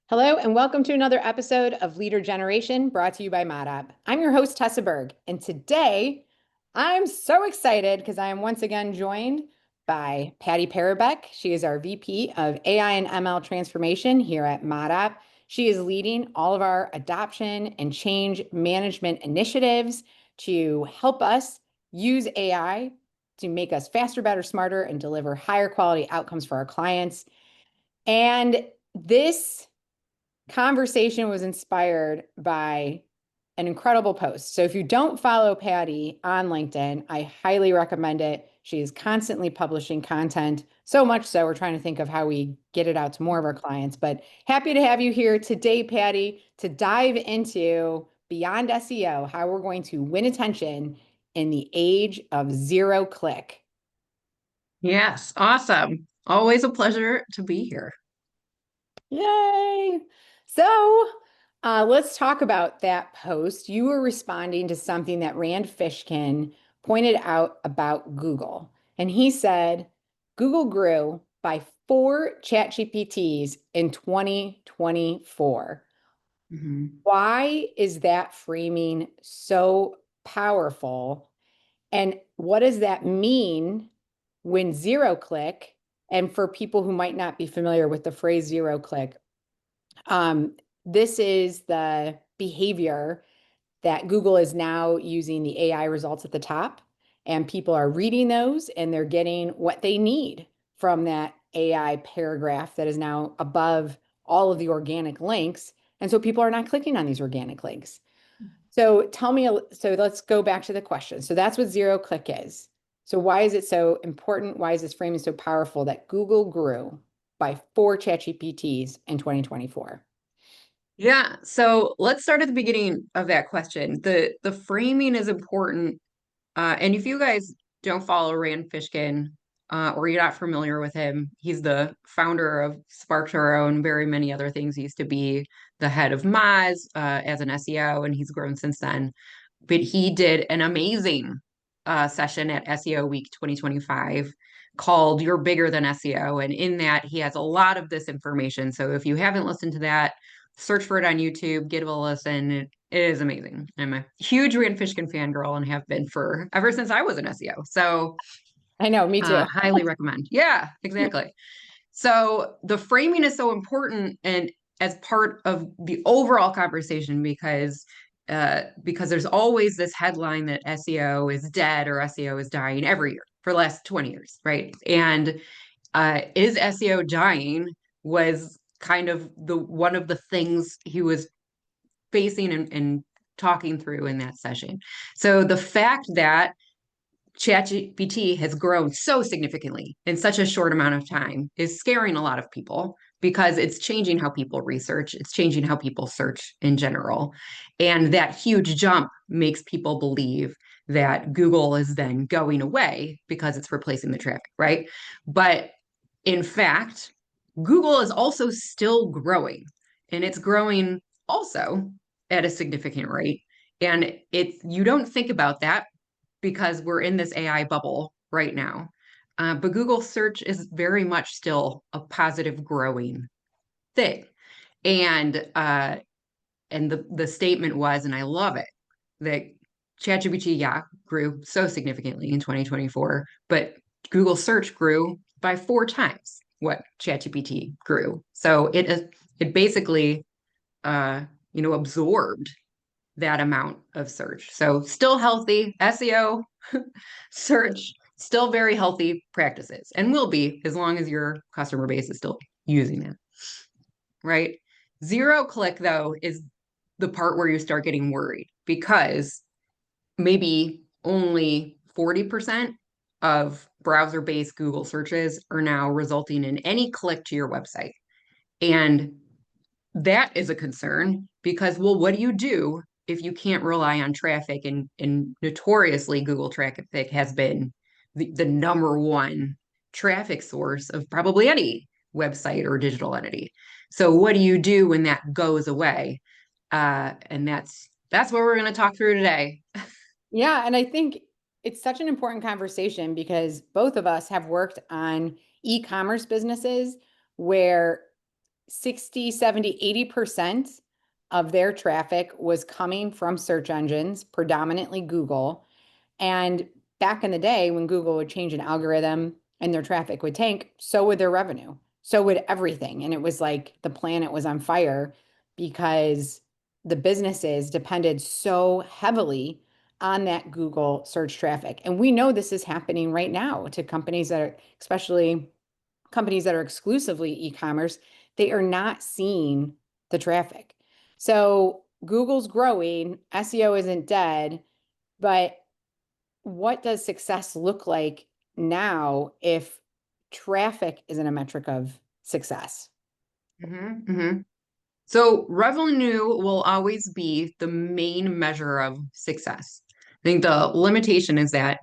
Hello, and welcome to another episode of Leader Generation brought to you by ModApp. I'm your host, Tessa Burg, and today I'm so excited because I am once again joined by Patty Parobek. She is our VP of AI and ML transformation here at ModApp. She is leading all of our adoption and change management initiatives to help us use AI to make us faster, better, smarter, and deliver higher quality outcomes for our clients. And this conversation was inspired by an incredible post. So if you don't follow Patty on LinkedIn, I highly recommend it. She is constantly publishing content, so much so we're trying to think of how we get it out to more of our clients. But happy to have you here today, Patty, to dive into beyond SEO, how we're going to win attention in the age of zero click. Yes, awesome. Always a pleasure to be here. Yay. So let's talk about that post. You were responding to something that Rand Fishkin pointed out about Google. And he said, Google grew by 4 ChatGPTs in 2024. Mhm. Why is that framing so powerful? And what does that mean when zero click? And for people who might not be familiar with the phrase zero click, um, this is the behavior that Google is now using the AI results at the top, and people are reading those and they're getting what they need from that AI paragraph that is now above all of the organic links. And so people are not clicking on these organic links. So tell me, so let's go back to the question. So that's what zero click is. So why is it so important? Why is this framing so powerful that Google grew by 4 ChatGPTs in 2024? Yeah, so let's start at the beginning of that question. The framing is important. And if you guys don't follow Rand Fishkin, or you're not familiar with him, he's the founder of Spark to Our Own, very many other things. He used to be the head of Moz as an SEO, and he's grown since then. But he did an amazing session at SEO Week 2025 called You're Bigger Than SEO. And in that, he has a lot of this information. So if you haven't listened to that, search for it on YouTube, give it a listen. It is amazing. I'm a huge Rand Fishkin fangirl and have been for ever since I was an SEO. So I know, me too. highly recommend. Yeah, exactly. So the framing is so important and as part of the overall conversation because there's always this headline that SEO is dead or SEO is dying every year for the last 20 years, right? And is SEO dying was kind of the one of the things he was facing and talking through in that session. So the fact that ChatGPT has grown so significantly in such a short amount of time is scaring a lot of people because it's changing how people research, it's changing how people search in general. And that huge jump makes people believe that Google is then going away because it's replacing the traffic, right? But in fact, Google is also still growing and it's growing also at a significant rate. And it's you don't think about that because we're in this AI bubble right now. But Google search is very much still a positive growing thing. And the statement was, and I love it, that ChatGPT, yeah, grew so significantly in 2024, but Google search grew by 4 times what ChatGPT grew. So it basically absorbed that amount of search. So still healthy SEO, search, still very healthy practices and will be as long as your customer base is still using it, right? Zero click, though, is the part where you start getting worried because maybe only 40% of browser-based Google searches are now resulting in any click to your website. And that is a concern because, well, what do you do if you can't rely on traffic? And notoriously, Google traffic has been the number one traffic source of probably any website or digital entity. So what do you do when that goes away? And that's what we're going to talk through today. Yeah, and I think it's such an important conversation because both of us have worked on e-commerce businesses where 60, 70, 80% of their traffic was coming from search engines, predominantly Google. And back in the day when Google would change an algorithm and their traffic would tank, so would their revenue. So would everything. And it was like the planet was on fire because the businesses depended so heavily on that Google search traffic. And we know this is happening right now to companies that are, especially companies that are exclusively e-commerce, they are not seeing the traffic. So Google's growing, SEO isn't dead, but what does success look like now if traffic isn't a metric of success? Mm-hmm, mm-hmm. So revenue will always be the main measure of success. I think the limitation is that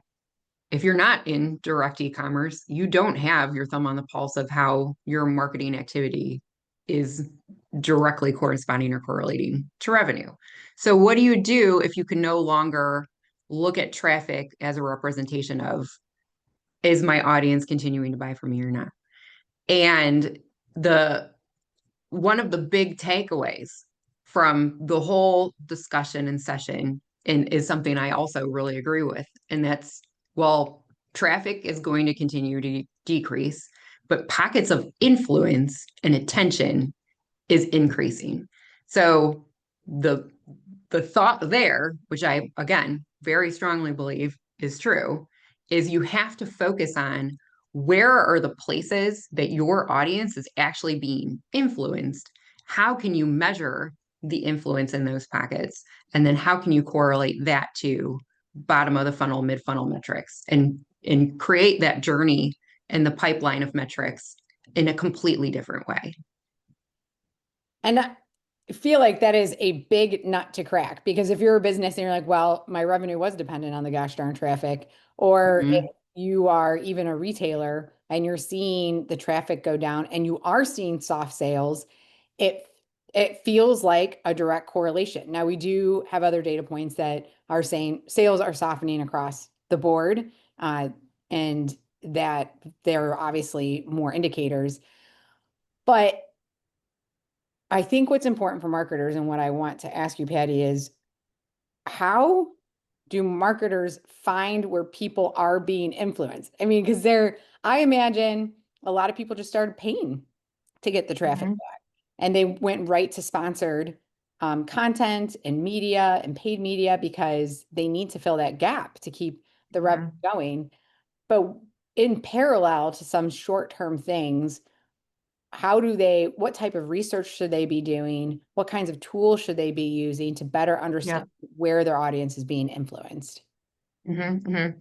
if you're not in direct e-commerce, you don't have your thumb on the pulse of how your marketing activity is directly corresponding or correlating to revenue. So what do you do if you can no longer look at traffic as a representation of, is my audience continuing to buy from me or not? And the one of the big takeaways from the whole discussion and session and is something I also really agree with. And that's, well, traffic is going to continue to decrease, but pockets of influence and attention is increasing. So the the thought there, which I again very strongly believe is true, is you have to focus on where are the places that your audience is actually being influenced? How can you measure the influence in those pockets? And then how can you correlate that to bottom of the funnel, mid funnel metrics and create that journey and the pipeline of metrics in a completely different way? And I feel like that is a big nut to crack because if you're a business and you're like, well, my revenue was dependent on the gosh darn traffic, or if Mm-hmm. you are even a retailer and you're seeing the traffic go down and you are seeing soft sales, it it feels like a direct correlation. Now we do have other data points that are saying sales are softening across the board, and that there are obviously more indicators. But I think what's important for marketers and what I want to ask you, Patty, is how do marketers find where people are being influenced? I mean, because I imagine a lot of people just started paying to get the traffic Mm-hmm. back, and they went right to sponsored content and media and paid media because they need to fill that gap to keep the revenue going. But in parallel to some short-term things, what type of research should they be doing? What kinds of tools should they be using to better Yeah. understand where their audience is being influenced? Mm-hmm. Mm-hmm.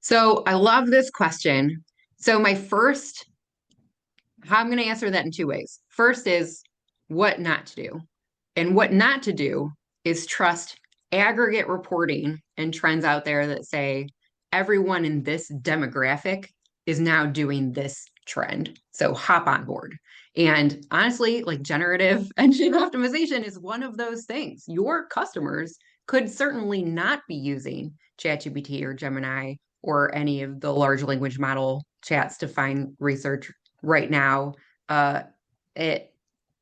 So I love this question. So how I'm going to answer that in two ways. First is what not to do. And what not to do is trust aggregate reporting and trends out there that say everyone in this demographic is now doing this trend. So hop on board. And honestly, like generative engine optimization is one of those things. Your customers could certainly not be using ChatGPT or Gemini or any of the large language model chats to find research right now. Uh, it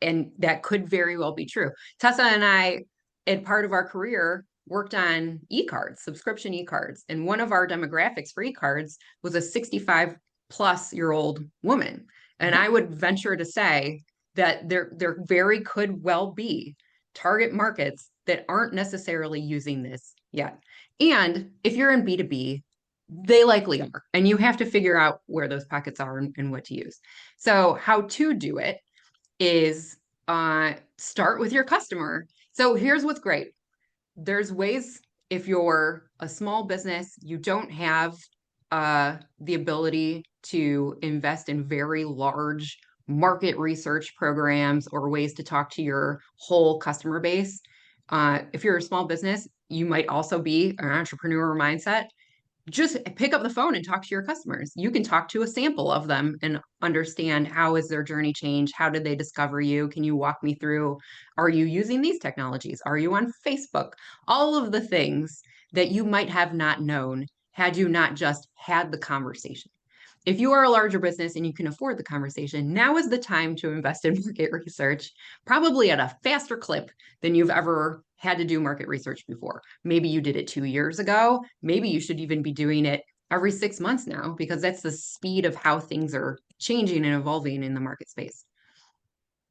and that could very well be true. Tessa and I, in part of our career, worked on e-cards, subscription e-cards, and one of our demographics for e-cards was a 65 plus year old woman. And I would venture to say that there very could well be target markets that aren't necessarily using this yet. And if you're in B2B, they likely are. And you have to figure out where those pockets are and what to use. So, how to do it is start with your customer. So, here's what's great, there's ways, if you're a small business, you don't have the ability to invest in very large market research programs or ways to talk to your whole customer base. If you're a small business, you might also be an entrepreneur mindset. Just pick up the phone and talk to your customers. You can talk to a sample of them and understand, how is their journey changed? How did they discover you? Can you walk me through? Are you using these technologies? Are you on Facebook? All of the things that you might have not known had you not just had the conversation. if you are a larger business and you can afford the conversation, now is the time to invest in market research, probably at a faster clip than you've ever had to do market research before. Maybe you did it 2 years ago. Maybe you should even be doing it every 6 months now, because that's the speed of how things are changing and evolving in the market space.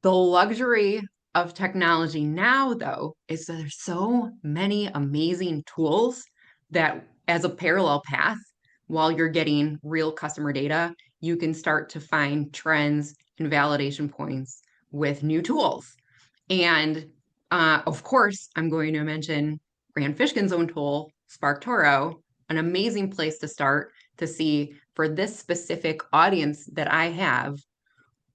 The luxury of technology now, though, is that there's so many amazing tools that, as a parallel path, while you're getting real customer data, you can start to find trends and validation points with new tools. And of course, I'm going to mention Rand Fishkin's own tool, SparkToro, an amazing place to start to see, for this specific audience that I have,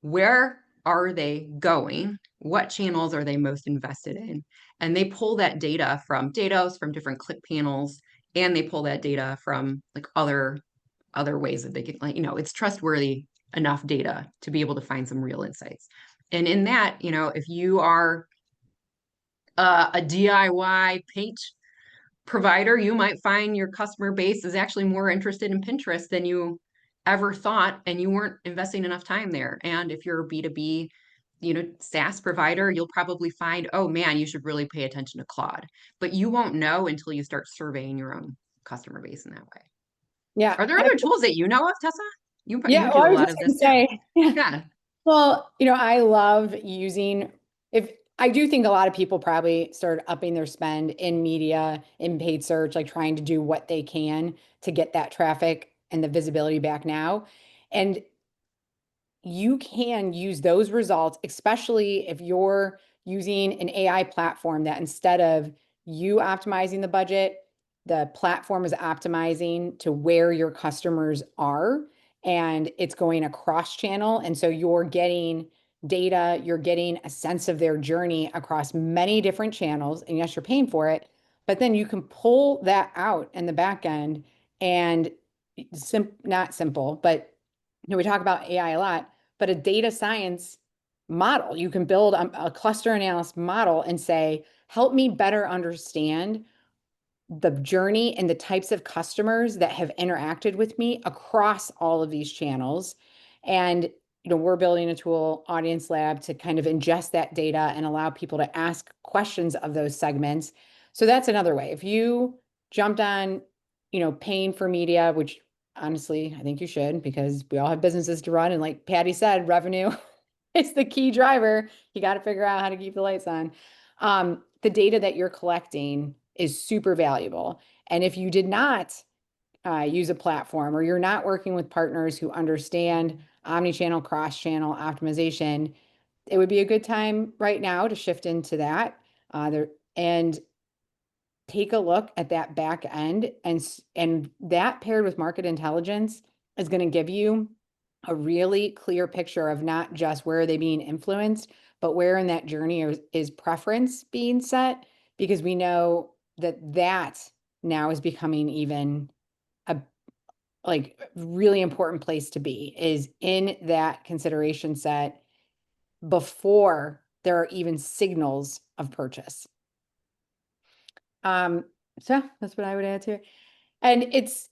where are they going? What channels are they most invested in? And they pull that data from different click panels, and they pull that data from like other ways that they can, like, it's trustworthy enough data to be able to find some real insights. And in that, if you are a DIY paint provider, you might find your customer base is actually more interested in Pinterest than you ever thought, and you weren't investing enough time there. And if you're a B2B, SaaS provider, you'll probably find, oh man, you should really pay attention to Claude. But you won't know until you start surveying your own customer base in that way. Yeah. Are there other tools that you know of, Tessa? You Well, do I a was lot just of going this to too. say, yeah. Yeah. Well, I love using, if I do think a lot of people probably started upping their spend in media, in paid search, like trying to do what they can to get that traffic and the visibility back now. And you can use those results, especially if you're using an AI platform that, instead of you optimizing the budget, the platform is optimizing to where your customers are, and it's going across channel. And so you're getting data, you're getting a sense of their journey across many different channels. And yes, you're paying for it, but then you can pull that out in the back end and not simple, but we talk about AI a lot, but a data science model. You can build a cluster analysis model and say, help me better understand the journey and the types of customers that have interacted with me across all of these channels. And we're building a tool, Audience Lab, to kind of ingest that data and allow people to ask questions of those segments. So that's another way. If you jumped on, paying for media, which honestly, I think you should, because we all have businesses to run. And like Patty said, revenue is the key driver. You got to figure out how to keep the lights on. The data that you're collecting is super valuable. And if you did not use a platform, or you're not working with partners who understand omni-channel, cross-channel optimization, it would be a good time right now to shift into that. And take a look at that back end, and that, paired with market intelligence, is going to give you a really clear picture of not just where are they being influenced, but where in that journey is preference being set, because we know that now is becoming even a really important place to be, is in that consideration set before there are even signals of purchase. So that's what I would add to it. And it's,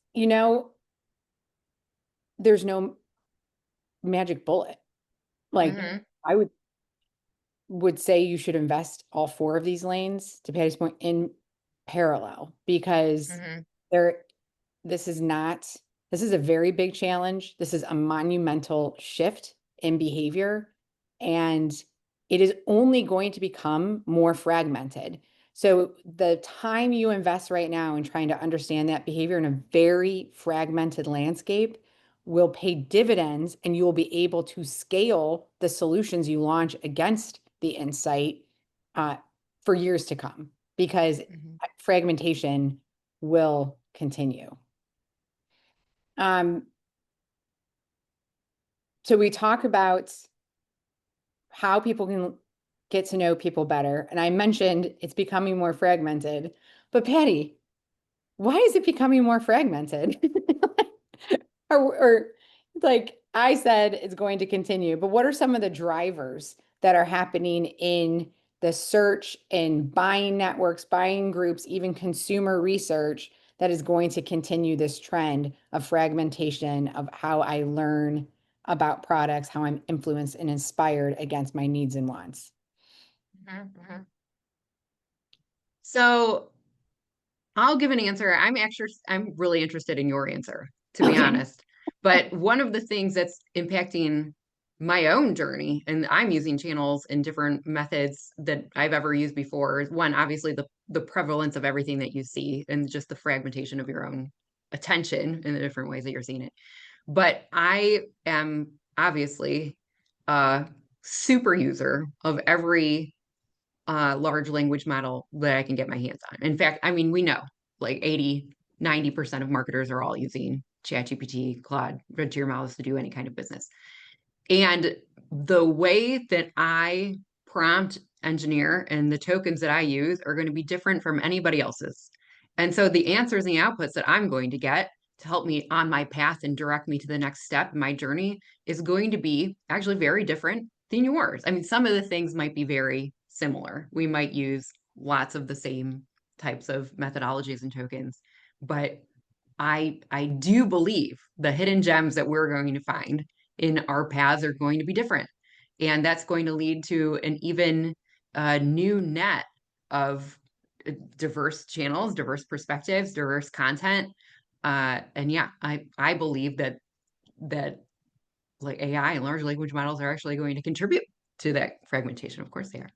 there's no magic bullet. Like, I would say you should invest all four of these lanes, to Patty's point, in parallel, because this is a very big challenge. This is a monumental shift in behavior, and it is only going to become more fragmented. So the time you invest right now in trying to understand that behavior in a very fragmented landscape will pay dividends, and you will be able to scale the solutions you launch against the insight for years to come, because fragmentation will continue. So we talk about how people can get to know people better. And I mentioned it's becoming more fragmented. But Patty, why is it becoming more fragmented? or like I said, it's going to continue. But what are some of the drivers that are happening in the search and buying networks, buying groups, even consumer research, that is going to continue this trend of fragmentation of how I learn about products, how I'm influenced and inspired against my needs and wants. Mhm. So I'll give an answer. I'm really interested in your answer, to be Okay. honest. But one of the things that's impacting my own journey, and I'm using channels and different methods that I've ever used before, is one, obviously the prevalence of everything that you see and just the fragmentation of your own attention in the different ways that you're seeing it. But I am obviously a super user of every large language model that I can get my hands on. In fact, I mean, we know like 80-90% of marketers are all using ChatGPT, Claude, frontier models to do any kind of business. And the way that I prompt engineer and the tokens that I use are going to be different from anybody else's. And so the answers and the outputs that I'm going to get to help me on my path and direct me to the next step in my journey is going to be actually very different than yours. I mean, some of the things might be very similar. We might use lots of the same types of methodologies and tokens, but I do believe the hidden gems that we're going to find in our paths are going to be different. And that's going to lead to an even new net of diverse channels, diverse perspectives, diverse content. And yeah, I believe that like AI and large language models are actually going to contribute to that fragmentation. Of course they are.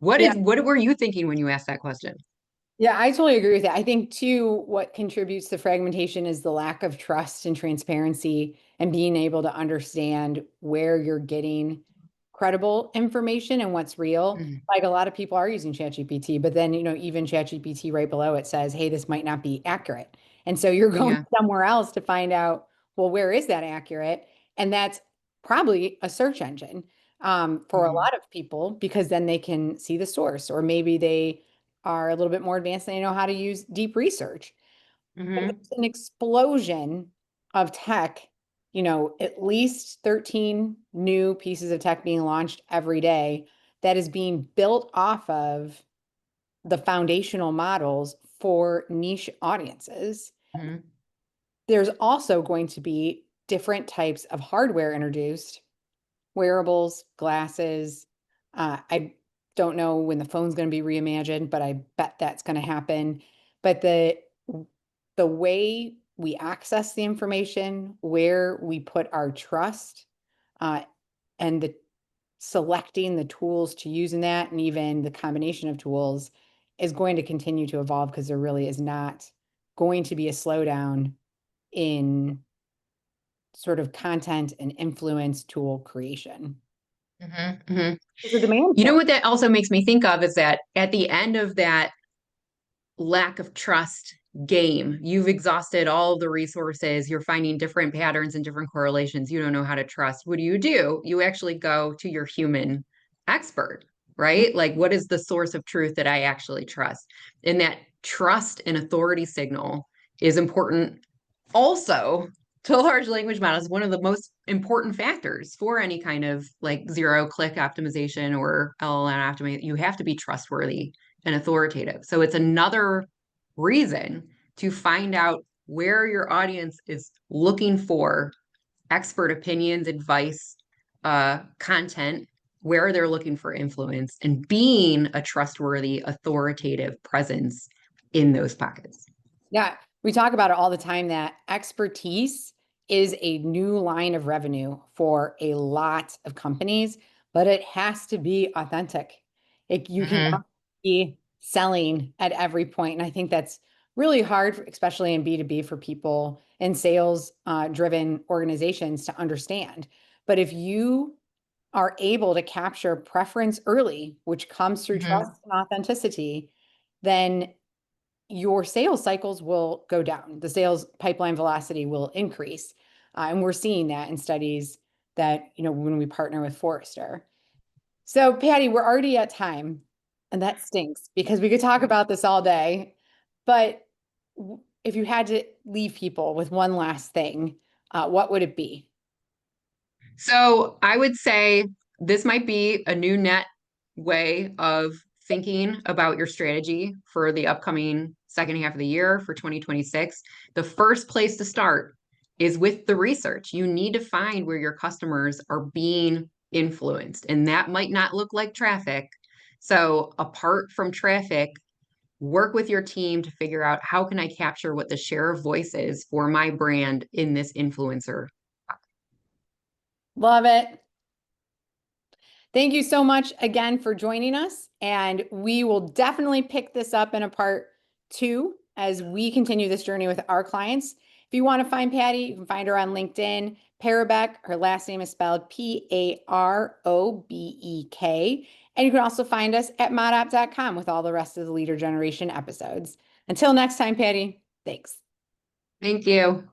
Yeah. What were you thinking when you asked that question? Yeah, I totally agree with that. I think too, what contributes to fragmentation is the lack of trust and transparency and being able to understand where you're getting credible information and what's real. Mhm. Like a lot of people are using ChatGPT, but then, even ChatGPT right below it says, hey, this might not be accurate. And so you're going Yeah. somewhere else to find out, well, where is that accurate? And that's probably a search engine for a Hmm. lot of people because then they can see the source, or maybe they are a little bit more advanced and they know how to use deep research. But Hmm. there's an explosion of tech, at least 13 new pieces of tech being launched every day that is being built off of the foundational models for niche audiences. Hmm. There's also going to be different types of hardware introduced, wearables, glasses. I don't know when the phone's going to be reimagined, but I bet that's going to happen. But the way we access the information, where we put our trust, uh, and the selecting the tools to use in that, and even the combination of tools is going to continue to evolve because there really is not going to be a slowdown in sort of content and influence tool creation. Hmm. Hmm. There's a demand You know for it. what that also makes me think of is that at the end of that lack of trust game, you've exhausted all of the resources, you're finding different patterns and different correlations, you don't know how to trust. What do? You actually go to your human expert, right? Like, what is the source of truth that I actually trust? And that trust and authority signal is important also to large language models. One of the most important factors for any kind of like zero click optimization or LLM optimization, you have to be trustworthy and authoritative. So it's another reason to find out where your audience is looking for expert opinions, advice, content, where they're looking for influence, and being a trustworthy, authoritative presence in those pockets. Yeah, we talk about it all the time that expertise is a new line of revenue for a lot of companies, but it has to be authentic. You cannot Hmm. be selling at every point. And I think that's really hard, especially in B2B for people in sales driven organizations to understand. But if you are able to capture preference early, which comes through trust Hmm. and authenticity, then your sales cycles will go down. The sales pipeline velocity will increase. And we're seeing that in studies that, when we partner with Forrester. So, Patty, we're already at time, and that stinks because we could talk about this all day. But if you had to leave people with one last thing, what would it be? So I would say this might be a new net way of thinking about your strategy for the upcoming second half of the year for 2026, the first place to start is with the research. You need to find where your customers are being influenced, and that might not look like traffic. So apart from traffic, work with your team to figure out how can I capture what the share of voice is for my brand in this influencer. Love it. Thank you so much again for joining us. And we will definitely pick this up in a part 2 as we continue this journey with our clients. If you want to find Patty, you can find her on LinkedIn. Parobek, her last name is spelled Parobek. And you can also find us at modapp.com with all the rest of the Leader Generation episodes. Until next time, Patty, thanks. Thank you.